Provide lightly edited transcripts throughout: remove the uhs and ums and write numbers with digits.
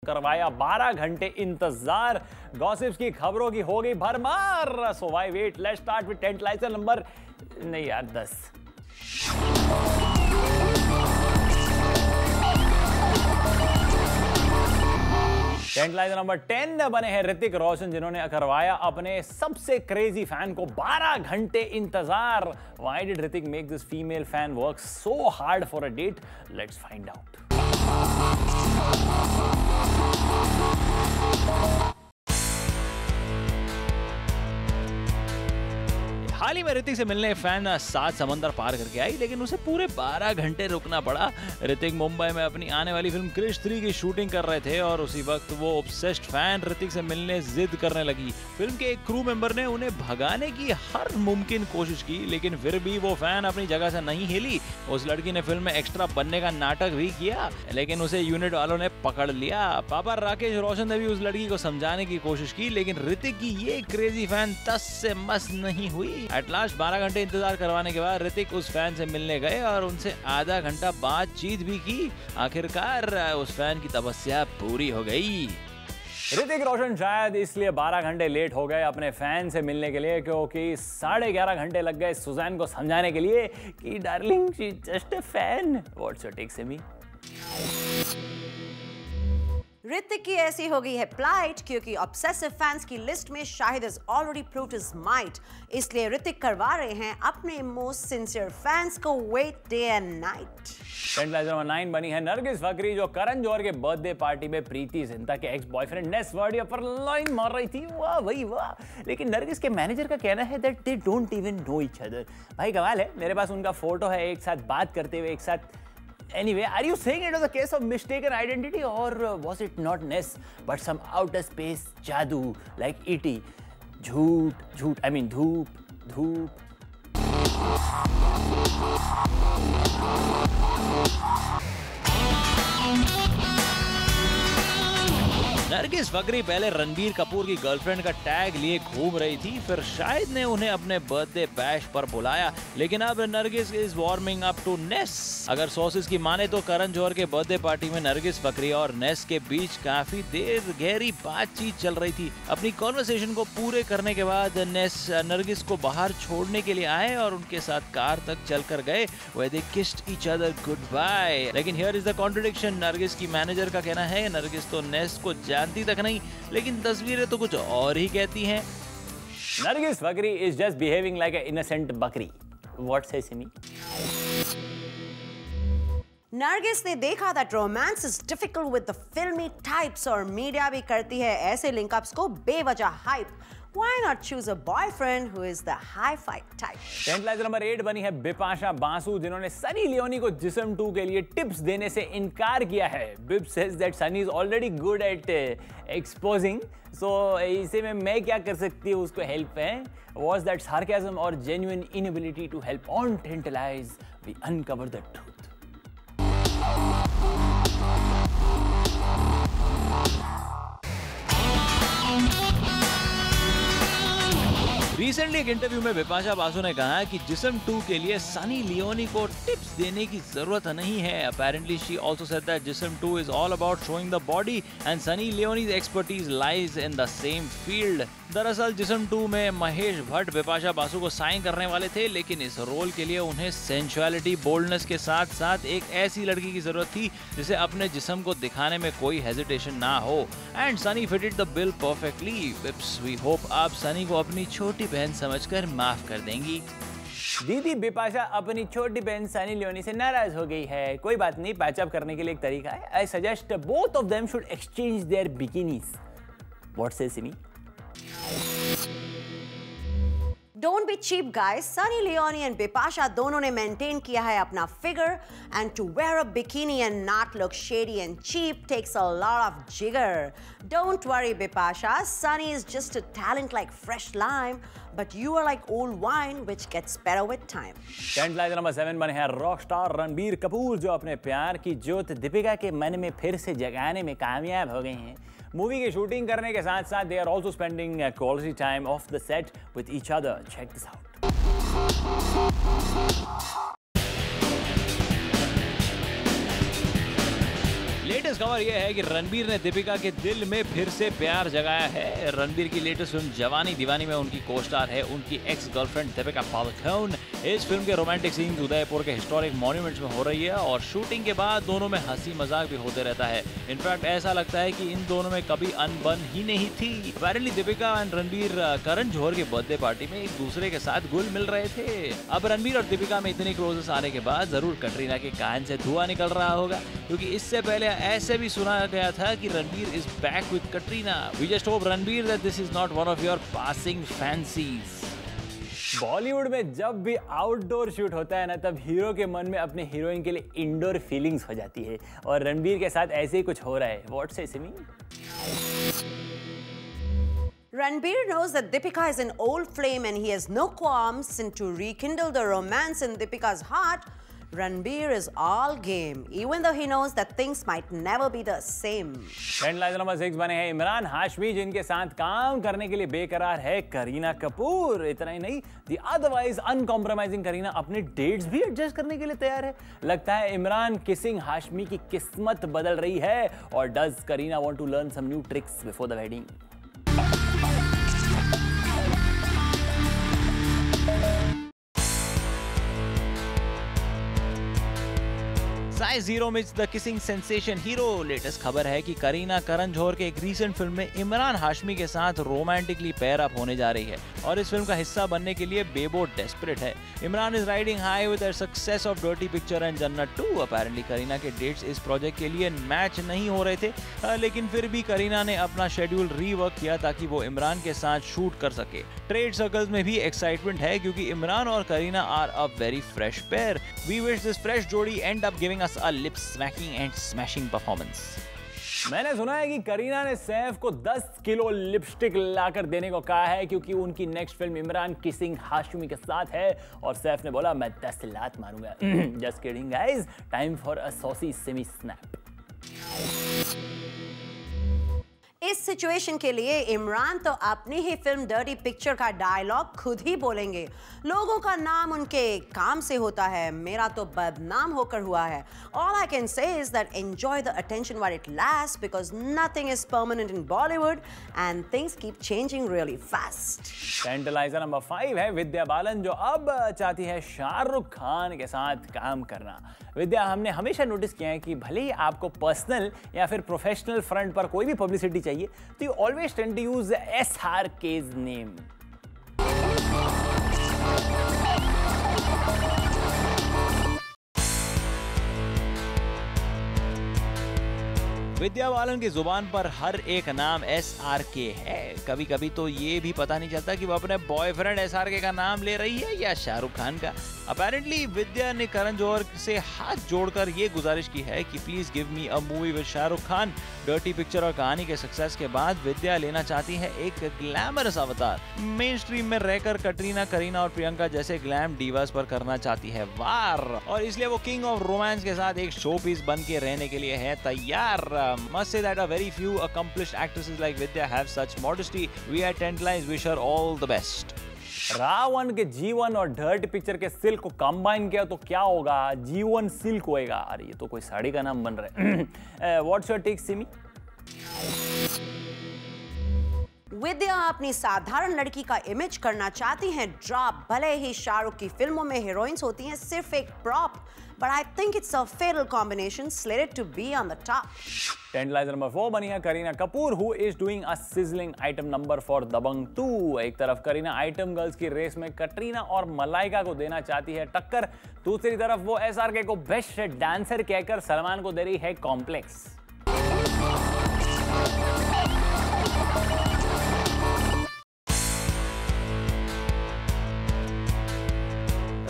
करवाया 12 घंटे इंतजार, गॉसिप्स की खबरों की हो गई भरमार। So why wait, let's start with tantalizer number नहीं यार 10। टेंटलाइजर नंबर 10 बने हैं ऋतिक रोशन, जिन्होंने करवाया अपने सबसे क्रेजी फैन को 12 घंटे इंतजार। Why did Hrithik make this female fan work so hard for a date? Let's find out. हाल ही में ऋतिक से मिलने फैन 7 समंदर पार करके आई, लेकिन उसे पूरे 12 घंटे रुकना पड़ा। ऋतिक मुंबई में अपनी आने वाली फिल्म क्रिश 3 की शूटिंग कर रहे थे और उसी वक्त वो ऑब्सेस्ड फैन ऋतिक से मिलने जिद करने लगी। फिल्म के एक क्रू मेंबर ने उन्हें भगाने की हर मुमकिन कोशिश की, लेकिन फिर भी वो फैन अपनी जगह से नहीं हिली। उस लड़की ने फिल्म में एक्स्ट्रा बनने का नाटक भी किया, लेकिन उसे यूनिट वालों ने पकड़ लिया। पापा राकेश रोशन ने भी उस लड़की को समझाने की कोशिश की, लेकिन ऋतिक की ये क्रेजी फैन तस से मस नहीं हुई। एट लास्ट 12 घंटे इंतजार करवाने के बाद ऋतिक उस फैन से मिलने गए और उनसे आधा घंटा बातचीत भी की। आखिरकार उस फैन की तपस्या पूरी हो गई। ऋतिक रोशन शायद इसलिए 12 घंटे लेट हो गए अपने फैन से मिलने के लिए, क्योंकि 11.5 घंटे लग गए सुजैन को समझाने के लिए कि darling she just a fan, what's your take semi. Hrithik की ऐसी हो गई है प्लाइट, क्योंकि ऑब्सेसिव फैंस की लिस्ट में Shahid has already proved his might. इसलिए ऋतिक करवा रहे हैं अपने मोस्ट सिंसियर फैंस को wait day and night. Tantaliser number 9 बनी है नरगिस फकरी, जो करण जौहर के बर्थडे पार्टी में प्रीति जिंटा के एक्स बॉयफ्रेंड नेस वर्डिया पर लाइन मार रही थी। वाह भाई वाह। लेकिन नरगिस के मैनेजर का कहना है that they don't even know each other. भाई कमाल है, मेरे पास उनका फोटो है एक साथ बात करते हुए, एक साथ। Anyway, are you saying it was a case of mistaken identity, or was it not Ness but some outer space jadoo like E.T.? झूठ झूठ, I mean धूप धूप। नरगिस फकरी पहले रणबीर कपूर की गर्लफ्रेंड का टैग लिए घूम रही थी, फिर शाहिद ने उन्हें अपने बर्थडे बैश पर बुलाया, लेकिन अब Nargis is warming up to Ness. अगर सोर्सेज की माने तो करण जौहर के बर्थडे पार्टी में नरगिस फकरी और नेस के बीच काफी देर गहरी बातचीत चल रही थी। अपनी कॉन्वर्सेशन को पूरे करने के बाद नेस नरगिस को बाहर छोड़ने के लिए आए और उनके साथ कार तक चलकर गए, where they kissed each other goodbye। लेकिन here is the contradiction। Nargis की मैनेजर का कहना है नरगिस तो नेस को जानती तक नहीं, लेकिन तस्वीरें तो कुछ और ही कहती हैं। Nargis Fakhri is just behaving like an innocent बकरी। What say Simi? नरगिस ने देखा that romance is difficult with the filmy types और मीडिया भी करती है ऐसे लिंकअप्स को बेवजह hype. Why not choose a boyfriend who is the high-fi type? Tantaliser number 8 बनी है बिपाशा बासु, जिन्होंने सनी लियोनी को जिस्म 2 के लिए टिप्स देने से इनकार किया है। Beep says that Sunny is already good at exposing, so इसे में मैं क्या कर सकती हूँ उसको हेल्प है। Was that sarcasm or genuine inability to help on Tantalize? We uncover the truth. Recently एक इंटरव्यू में बिपाशा बासु ने कहा कि जिस्म 2 के लिए सनी लियोनी को टिप्स देने की जरूरत नहीं है। Apparently she also said that Jism 2 is all about showing the body and Sunny Leone's expertise lies in the same field. दरअसल जिस्म 2 में महेश भट्ट बिपाशा बासु को साइन करने वाले थे, लेकिन इस रोल के लिए उन्हें सेंसुअलिटी बोल्डनेस के साथ साथ एक ऐसी लड़की की जरूरत थी जिसे अपने जिस्म को दिखाने में कोई हेजिटेशन ना हो, and Sunny fitted the bill perfectly. विप्स वी होप आप सनी को अपनी छोटी बहन समझकर माफ कर देंगी। दीदी बिपाशा अपनी छोटी बहन सनी लियोनी से नाराज हो गई है। कोई बात नहीं, पैचअप करने के लिए एक तरीका है। I suggest both of them should exchange there bikinis. What से Simi? Don't be cheap guys, Sunny Leone and Bipasha दोनों ने maintain किया है अपना figure, and to wear a bikini and not look shady and cheap takes a lot of jigger. Don't worry Bipasha, Sunny is just a talent like fresh lime, but you are like old wine which gets better with time. Tantaliser number 7 बने हैं rock star Ranbir Kapoor, जो अपने प्यार की ज्योत दीपिका के मन में फिर से जगाने में कामयाब हो गए हैं। मूवी की शूटिंग करने के साथ साथ they are also spending quality time of the set with each other. Check this out. Latest खबर यह है कि रणबीर ने दीपिका के दिल में फिर से प्यार जगाया है। रणबीर की लेटेस्ट फिल्म जवानी दीवानी में उनकी को-स्टार है उनकी एक्स गर्लफ्रेंड दीपिका पादुकोण। इस फिल्म के रोमांटिक सीन्स उदयपुर के हिस्टोरिक मॉन्यूमेंट्स में हो रही है और शूटिंग के बाद दोनों में हंसी मजाक भी होते रहता है। इनफैक्ट ऐसा लगता है कि इन दोनों में कभी अनबन ही नहीं थी। अपेरेंटली दीपिका एंड रणबीर करण जौहर की बर्थडे पार्टी में एक दूसरे के साथ घुल मिल रहे थे। अब रणबीर और दीपिका में इतने क्लोजेस आने के बाद जरूर कटरीना के कान से धुआं निकल रहा होगा, क्योंकि इससे पहले ऐसे भी सुना गया था कि Ranbir is back with Katrina. We just hope Ranbir that this is not one of your passing fancies. Bollywood में जब भी आउटडोर शूट होता है ना, तब हीरो के मन में अपने हीरोइन के लिए इंडोर फीलिंग्स हो जाती है और रणबीर के साथ ऐसे ही कुछ हो रहा है। व्हाट से Simi? Ranbir knows that Deepika is an old flame and he has no qualms, and to rekindle the romance in Deepika's heart, Ranbir is all game, even though he knows that things might never be the same. Trend line number 6 बने हैं इमरान हाशमी, जिनके साथ काम करने के लिए बेकरार है करीना कपूर। इतना ही नहीं, दी अदरवाइज अनकॉम्प्रोमाइजिंग करीना अपने डेट्स भी एडजस्ट करने के लिए तैयार है। लगता है इमरान किसिंग हाशमी की किस्मत बदल रही है। और does Kareena want to learn some new tricks before the wedding? Size zero में the kissing sensation hero. Latest खबर है कि करीना करण जौहर के एक रीसेंट फिल्म में इमरान हाशमी के साथ रोमांटिकली पेयर अप होने जा रही है और इस फिल्म का हिस्सा बनने के लिए बेबो डेस्परेट है। Imran is riding high with the success of dirty picture and जन्नत 2। अपेरेंटली करीना के डेट्स इस प्रोजेक्ट के लिए मैच नहीं हो रहे थे, लेकिन फिर भी करीना ने अपना शेड्यूल रीवर्क किया ताकि वो इमरान के साथ शूट कर सके। ट्रेड सर्कल्स में भी एक्साइटमेंट है क्योंकि इमरान और Kareena are a very fresh pair. We wish this fresh jodi end up giving us a lip smacking and smashing performance. मैंने सुना है कि करीना ने सैफ को 10 किलो लिपस्टिक लाकर देने को कहा है, क्योंकि उनकी next film Imran kissing Hashmi के साथ है और सैफ ने बोला मैं 10 लात मारूंगा। Just kidding guys, time for a saucy semi snap. इस सिचुएशन के लिए इमरान तो अपनी ही फिल्म डर्टी पिक्चर का डायलॉग खुद ही बोलेंगे। लोगों का नाम उनके काम से होता है, मेरा तो बदनाम होकर हुआ है। All I can say is that enjoy the attention while it lasts, because nothing is permanent in Bollywood and things keep changing really fast. Tantaliser number 5 है विद्या बालन, जो अब चाहती है शाहरुख खान के साथ काम करना। विद्या, हमने हमेशा नोटिस किया है कि भले ही आपको पर्सनल या फिर प्रोफेशनल फ्रंट पर कोई भी पब्लिसिटी चाहिए, तो you always tend to use SRK's name. Vidya Balan की जुबान पर हर एक नाम SRK है। कभी कभी तो ये भी पता नहीं चलता कि वो अपने बॉयफ्रेंड SRK का नाम ले रही है या शाहरुख खान का। अपेरेंटली विद्या ने करण जौहर से हाथ जोड़कर ये गुजारिश की है कि please give me a movie with Shahrukh Khan. Dirty picture और कहानी के सक्सेस के बाद विद्या लेना चाहती है एक ग्लैमरस अवतार। मेन स्ट्रीम में रहकर कटरीना, करीना और प्रियंका जैसे ग्लैम डीवास पर करना चाहती है वार, और इसलिए वो किंग ऑफ रोमांस के साथ एक शो पीस बन के रहने के लिए है तैयार। Must say that a very few accomplished actresses like Vidya have such modesty. We at Tentlines wish her all the best. Ravan के जीवन और डर्टी पिक्चर के सिल्क को कंबाइन किया तो क्या होगा? जीवन सिल्क होएगा। अरे ये तो कोई साड़ी का नाम बन रहा है। What's your take, Simi? विद्या अपनी साधारण लड़की का इमेज करना चाहती हैं ड्रॉप। भले ही शाहरुख की फिल्मों में हीरोइंस होती हैं सिर्फ एक prop, but I think it's a fatal combination slated to be on the top. Tantaliser number 4 बनी है Kareena Kapoor, who is doing a sizzling item number for Dabangg 2। एक तरफ करीना आइटम गर्ल्स की रेस में कटरीना और मलाइका को देना चाहती है टक्कर, दूसरी तरफ वो SRK को बेस्ट डांसर कहकर सलमान को दे रही है कॉम्प्लेक्स।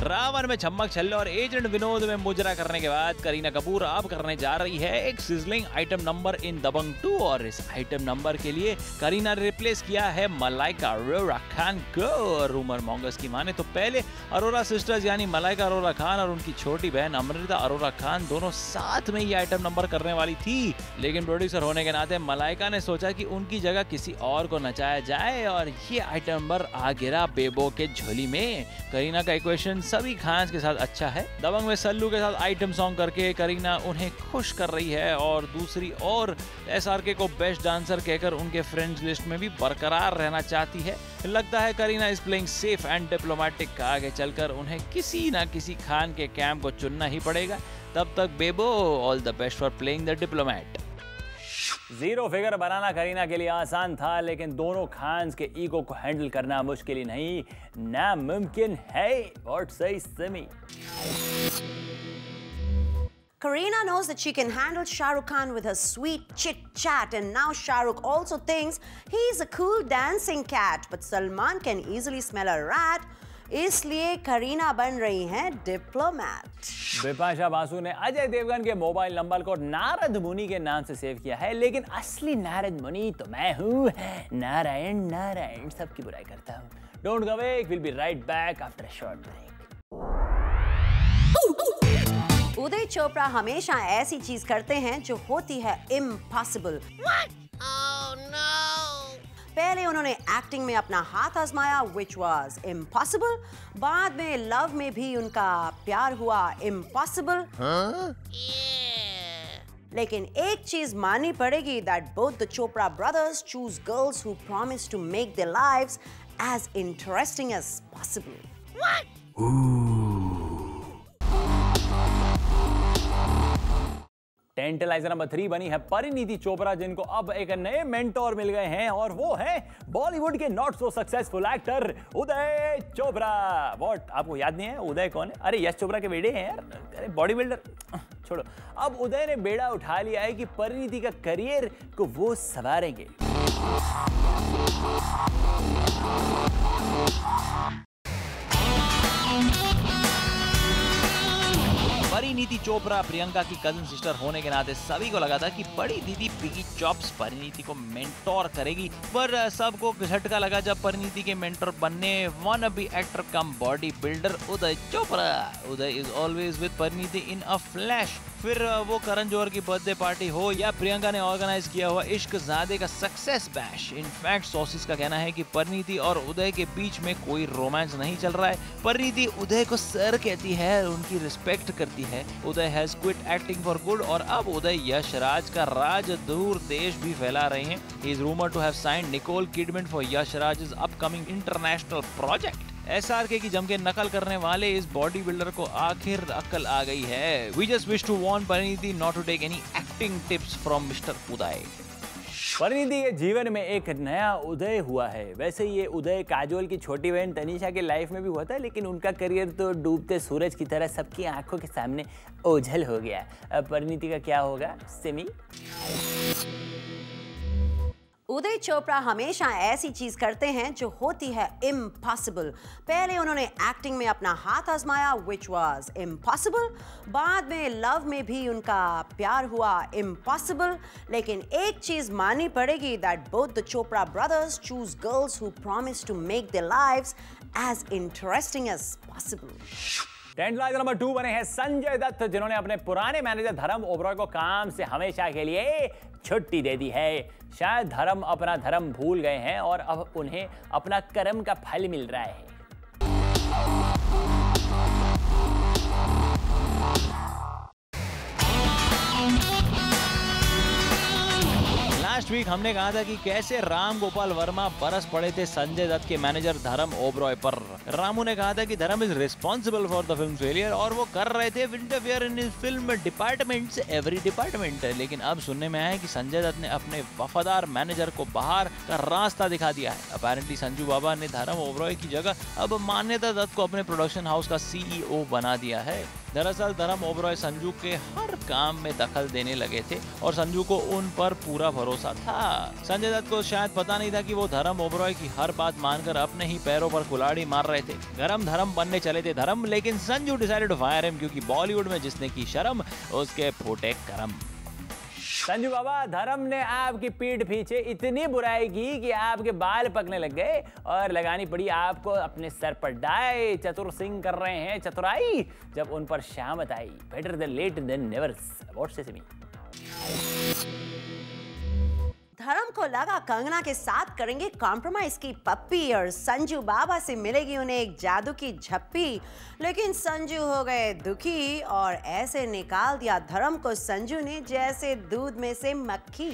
रावण में छम्मक छल्ले और एजेंट विनोद में मुजरा करने के बाद करीना कपूर अब करने जा रही है एक सिजलिंग आइटम नंबर इन दबंग 2, और इस आइटम नंबर के लिए करीना ने रिप्लेस किया है मलाइका अरोरा खान को। रूमर मॉन्गर्स की माने तो पहले अरोरा सिस्टर्स यानी मलाइका अरोरा खान और उनकी छोटी बहन अमृता अरोरा खान दोनों साथ में ये आइटम नंबर करने वाली थी, लेकिन प्रोड्यूसर होने के नाते मलाइका ने सोचा कि उनकी जगह किसी और को नचाया जाए और ये आइटम नंबर आ गिरा बेबो के झोली में। करीना का इक्वेशन सभी खान फैंस के साथ अच्छा है। दबंग में सल्लू के साथ आइटम सॉन्ग करके करीना उन्हें खुश कर रही है और दूसरी ओर SRK को बेस्ट डांसर कहकर उनके फ्रेंड्स लिस्ट में भी बरकरार रहना चाहती है। लगता है Kareena is playing safe and diplomatic. आगे चलकर उन्हें किसी ना किसी खान के कैंप को चुनना ही पड़ेगा। तब तक Bebo, all the best for playing the diplomat. 0 figure बनाना करीना के लिए आसान था, लेकिन दोनों खान्स के ईगो को हैंडल करना मुश्किल ही नहीं, नामुमकिन है। व्हाट से Simi? Kareena knows that she can handle Shah Rukh Khan with her sweet chit-chat, and now Shah Rukh also thinks he's a cool dancing cat, but Salman can easily smell a rat. इसलिए करीना बन रही हैं diplomat. Bipasha Basu ने अजय देवगन के mobile number को नारद मुनि के नाम से सेव किया है, लेकिन असली नारद मुनि तो मैं हूँ। नारायण नारायण सबकी बुराई करता हूँ। Don't go away, will be right back after a short break. Uday Chopra हमेशा ऐसी चीज करते हैं जो होती है इम्पॉसिबल। पहले उन्होंने एक्टिंग में अपना हाथ आजमाया, which was impossible। बाद में लव में भी उनका प्यार हुआ, impossible। लेकिन एक चीज माननी पड़ेगी, that both the Chopra brothers choose girls who promise to make their lives as interesting as possible। Tantaliser number 3 बनी है परिणीति चोपड़ा, जिनको अब एक नए मेंटोर मिल गए हैं और वो है बॉलीवुड के not so successful actor Uday Chopra. What, आपको याद नहीं है उदय कौन है? अरे यश चोपड़ा के बेटे हैं यार, अरे बॉडी बिल्डर। छोड़ो, अब उदय ने बेड़ा उठा लिया है कि परिणीति का करियर को वो संवारेंगे। परिणीति चोपड़ा प्रियंका की कजन सिस्टर होने के नाते सभी को लगा था कि बड़ी दीदी पिगी चॉप्स परिणीति को मेंटोर करेगी, पर सबको झटका लगा जब परिणीति के मेंटोर बनने wannabe actor cum body builder Uday Chopra. Uday is always with Parineeti in a flash. फिर वो करण जौहर की बर्थडे पार्टी हो या प्रियंका ने ऑर्गेनाइज किया हुआ इश्क ज़ादे का सक्सेस बैश। इनफैक्ट सोर्सेस का कहना है कि परिणीति और उदय के बीच में कोई रोमांस नहीं चल रहा है। परिणीति उदय को सर कहती है, उनकी रिस्पेक्ट करती है। Uday has quit acting for good और अब उदय यश राज का राज दूर देश भी फैला रहे हैं। He is rumoured to have signed Nicole Kidman for Yash Raj's upcoming international project. SRK की जम के नकल करने वाले इस बॉडी बिल्डर को आखिर अक्ल आ गई है। We just wish to warn Parineeti not to take any acting tips from Mr. उदय। परिणीति के जीवन में एक नया उदय हुआ है। वैसे ये उदय काजोल की छोटी बहन तनीषा के लाइफ में भी हुआ था, लेकिन उनका करियर तो डूबते सूरज की तरह सबकी आंखों के सामने ओझल हो गया। अब परिणीति का क्या होगा? सिमी? उदय चोपड़ा हमेशा ऐसी चीज करते हैं जो होती है इम्पॉसिबल। पहले उन्होंने एक्टिंग में अपना हाथ आजमाया, which was impossible। बाद में लव में भी उनका प्यार हुआ, impossible। लेकिन एक चीज माननी पड़ेगी, that both the Chopra brothers choose girls who promise to make their lives as interesting as possible। Tantaliser number 2 बने हैं संजय दत्त, जिन्होंने अपने पुराने मैनेजर धर्म ओबरॉय को काम से हमेशा के लिए छुट्टी दे दी है। शायद धर्म अपना धर्म भूल गए हैं और अब उन्हें अपना कर्म का फल मिल रहा है। लास्ट वीक हमने कहा था कि कैसे राम गोपाल वर्मा बरस पड़े थे संजय दत्त के मैनेजर धर्म ओबरॉय पर। रामू ने कहा था कि धर्म is responsible for the film failure और वो कर रहे थे इंटरफेयर इन फिल्म डिपार्टमेंट से एवरी डिपार्टमेंट। लेकिन अब सुनने में आया है कि संजय दत्त ने अपने वफादार मैनेजर को बाहर का रास्ता दिखा दिया है। अपेरेंटली संजू बाबा ने धर्म ओबरॉय की जगह अब मान्यता दत्त को अपने प्रोडक्शन हाउस का CEO बना दिया है। दरअसल धर्म ओबरॉय संजू के हर काम में दखल देने लगे थे और संजू को उन पर पूरा भरोसा था। संजय दत्त को शायद पता नहीं था कि वो धर्म ओबरॉय की हर बात मानकर अपने ही पैरों पर कुल्हाड़ी मार रहे थे। गरम धर्म बनने चले थे धर्म, लेकिन Sanju decided to fire him क्योंकि बॉलीवुड में जिसने की शर्म उसके फूटे करम। संजू बाबा, धर्म ने आपकी पीठ पीछे इतनी बुराई की कि आपके बाल पकने लग गए और लगानी पड़ी आपको अपने सर पर डाई। चतुर सिंह कर रहे हैं चतुराई जब उन पर शामत आई। Better than late than never. What say me? धर्म को लगा कंगना के साथ करेंगे कॉम्प्रोमाइज की पप्पी और संजू बाबा से मिलेगी उन्हें एक जादू की झप्पी, लेकिन संजू हो गए दुखी और ऐसे निकाल दिया धर्म को संजू ने जैसे दूध में से मक्खी।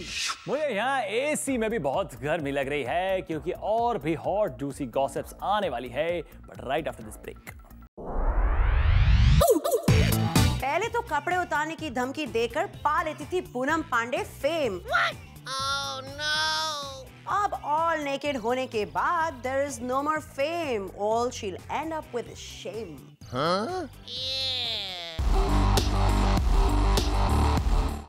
मुझे यहाँ एसी में भी बहुत गर्मी लग रही है क्योंकि और भी हॉट जूसी गॉसिप्स आने वाली है, but right after this break. पहले तो कपड़े उतारने की धमकी देकर पा लेती थी Poonam Pandey fame. Oh no! अब ऑल नेकेड होने के बाद there is no more fame. All she'll end up with is shame.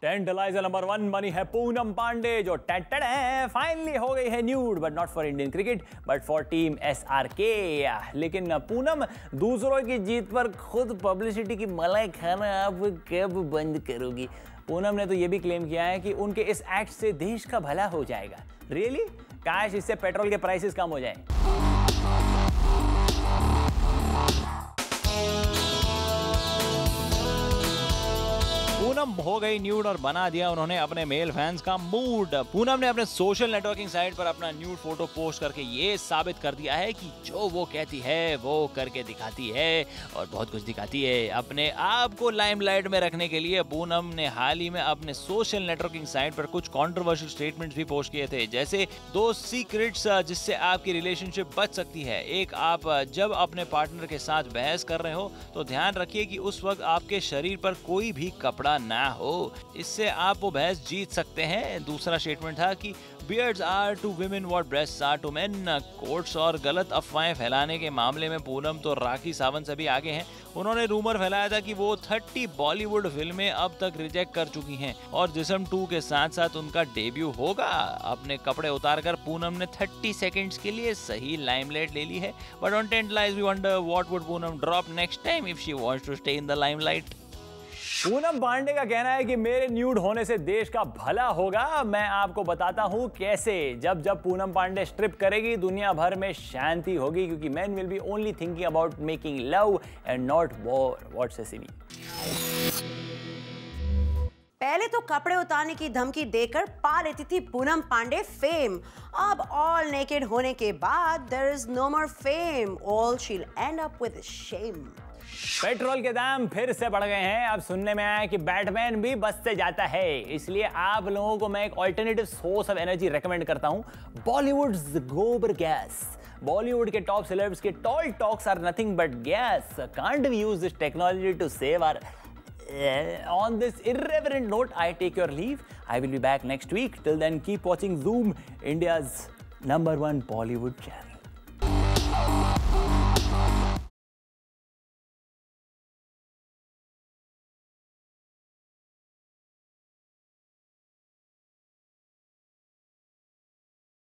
Tantaliser number 1 बनी है पूनम पांडे जो फाइनली हो गई है nude, but not for Indian cricket but for team SRK। लेकिन पूनम दूसरों की जीत पर खुद पब्लिसिटी की मलाई खाना आप कब बंद करोगी? पूनम ने तो ये भी क्लेम किया है कि उनके इस एक्ट से देश का भला हो जाएगा। रियली? काश इससे पेट्रोल के प्राइसेस कम हो जाएं। पूनम हो गई न्यूड और बना दिया उन्होंने अपने मेल फैंस का मूड। पूनम ने अपने सोशल नेटवर्किंग साइट पर अपना न्यूड फोटो पोस्ट करके ये साबित कर दिया है कि जो वो कहती है वो करके दिखाती है और बहुत कुछ दिखाती है। अपने आप को लाइमलाइट में रखने के लिए पूनम ने हाल ही में अपने सोशल नेटवर्किंग साइट पर कुछ कंट्रोवर्शियल स्टेटमेंट्स भी पोस्ट किए थे, जैसे दो सीक्रेट्स जिससे आपकी रिलेशनशिप बच सकती है। एक, आप जब अपने पार्टनर के साथ बहस कर रहे हो तो ध्यान रखिए कि उस वक्त आपके शरीर पर कोई भी कपड़ा ना हो, इससे आप वो बहस जीत सकते हैं। दूसरा स्टेटमेंट था कि beards are to women what breasts are to men. Quotes और गलत अफवाहें फैलाने के मामले में पूनम तो राखी सावंत से भी आगे हैं। उन्होंने रूमर फैलाया था कि वो 30 बॉलीवुड फिल्में अब तक रिजेक्ट कर चुकी हैं और जिस्म 2 के साथ साथ उनका डेब्यू होगा। अपने कपड़े उतारकर पूनम ने 30 सेकंड्स के लिए सही लाइमलाइट ले ली है, but on tantalise we wonder what would Poonam drop next time if she wants to stay in the limelight. Poonam Pandey का कहना है कि मेरे न्यूड होने से देश का भला होगा। मैं आपको बताता हूं कैसे। जब पूनम पांडे स्ट्रिप करेगी दुनिया भर में शांति होगी, क्योंकि man will be only thinking about making love and not war. What's ACB? पहले तो कपड़े उतारने की धमकी देकर पा लेती थी पूनम पांडे फेम। अब ऑल नेकेड होने के बाद there is no more fame. All she'll end up with is shame. Petrol के दाम फिर से बढ़ गए हैं। अब सुनने में आया कि बैटमैन भी बस से जाता है, इसलिए आप लोगों को मैं एक alternative source of energy recommend करता हूं, बॉलीवुड्स गोबर गैस। बॉलीवुड के टॉप सेलेब्स के tall talks are nothing but gas. Can't we use this technology to save our on this irreverent note, I take your leave. I will be back next week. Till then, keep watching Zoom, India's #1 Bollywood channel.